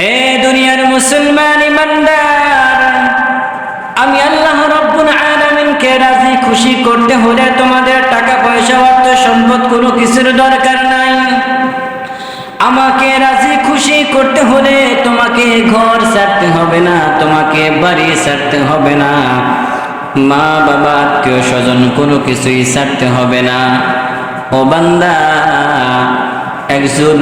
হে দুনিয়ার মুসলমান ইমানদার, আমি আল্লাহ রাব্বুল আলামিনকে রাজি খুশি করতে হলে তোমাদের টাকা পয়সা অর্থ সম্পদ কোনো কিছুর দরকার নাই। আমাকে রাজি খুশি করতে হলে তোমাকে ঘর ছাড়তে হবে না, তোমাকে বাড়ি ছাড়তে হবে না, মা বাবা আত্মীয় স্বজন কোনো কিছুই ছাড়তে হবে না। ও বান্দা, একজন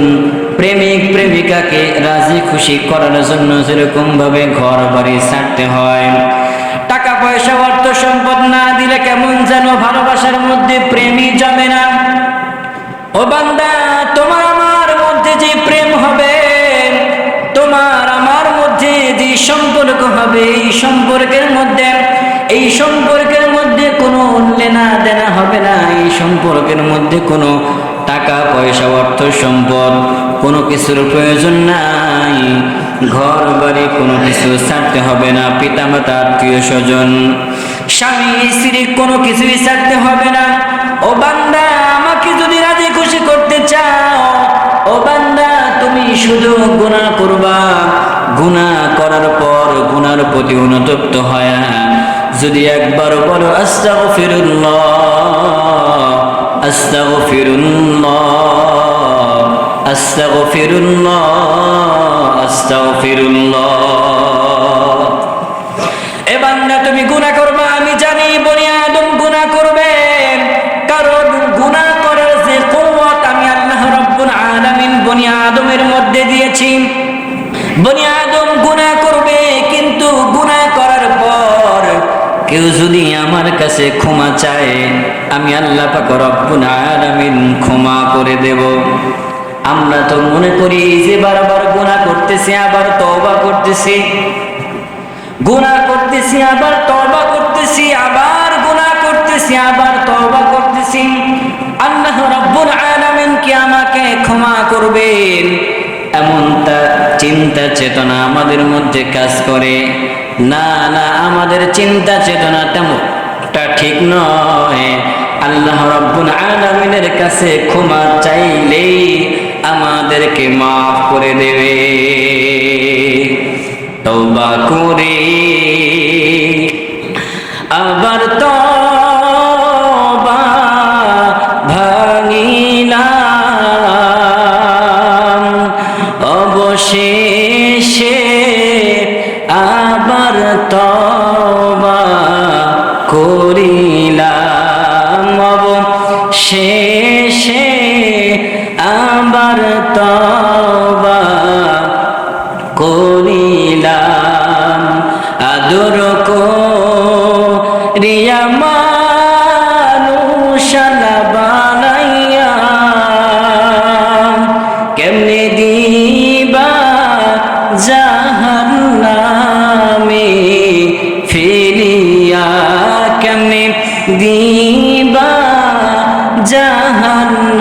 প্রেমিক প্রেমিকাকে রাজি খুশি করার জন্য যেরকম ভাবে ঘর বাড়ি ছাড়তে হয়, টাকা পয়সা অর্থ সম্পদ না দিলে কেমন যেন ভালোবাসার মধ্যে প্রেমই জমে না। ও বান্দা, তোমার আমার মধ্যে যে প্রেম হবে, তোমার আমার মধ্যে যে সম্পর্ক হবে, এই সম্পর্কের মধ্যে কোনো লেনা দেনা হবে না। এই সম্পর্কের মধ্যে কোনো টাকা পয়সা অর্থ সম্পদ কোনো কিছুর প্রয়োজন নাই। ঘর বাড়ি কোনো কিছু ছাড়তে হবে না, পিতা মাতা আত্মীয় স্বজন স্বামী স্ত্রী কোনো কিছুই ছাড়তে হবে না। ও বান্দা, আমাকে যদি রাজি খুশি করতে চাও, ও বান্দা তুমি শুধু গুনাহ করবা, গুনাহ করার পর গুনার প্রতি অনুতপ্ত হয় যদি একবার বলো আস্তাগফিরুল্লাহ আস্তাগফিরুল্লাহ আস্তাগফিরুল্লাহ আস্তাগফিরুল্লাহ, এ বান্দা তুমি গুনাহ করবা, আমি জানি বনি আদম গুনাহ করবে, কারণ গুনাহ করার যে কুওয়াত আমি আল্লাহ রাব্বুল আলামিন বনি আদমের মধ্যে দিয়েছি। বনি আদম গুনাহ করবে, কিন্তু গুনাহ করার পর কেউ যদি আমার কাছে ক্ষমা চায়, আমি আল্লাহ পাক রব্বুল আলামিন ক্ষমা করে দেব। আমরা তো মনে করি যে বারবার গুনাহ করতেছি, আবার তওবা করতেছি, গুনাহ করতেছি আবার তওবা করতেছি, আবার গুনাহ করতেছি আবার তওবা করতেছি। আল্লাহ রাব্বুল আলামিন কি আমাকে ক্ষমা করবেন এমনটা চিন্তা চেতনা আমাদের মধ্যে কাজ করে না? না, আমাদের চিন্তা চেতনা তেমনটা ঠিক নয়। আল্লাহ রাব্বুল আলামিনের কাছে ক্ষমা চাইলেই আমাদেরকে মাফ করে দেবে। তওবা করে আবার তওবা ভাঙিলাম, অবশেষে আবার তওবা করিলাম, অবশেষে আবার তওবা করিলাম। আদর করিয়া মানুষ বানাইয়া কেমনে দিবা জাহান্নামে ফেলিয়া, কেমনে দিবা জাহান্নামে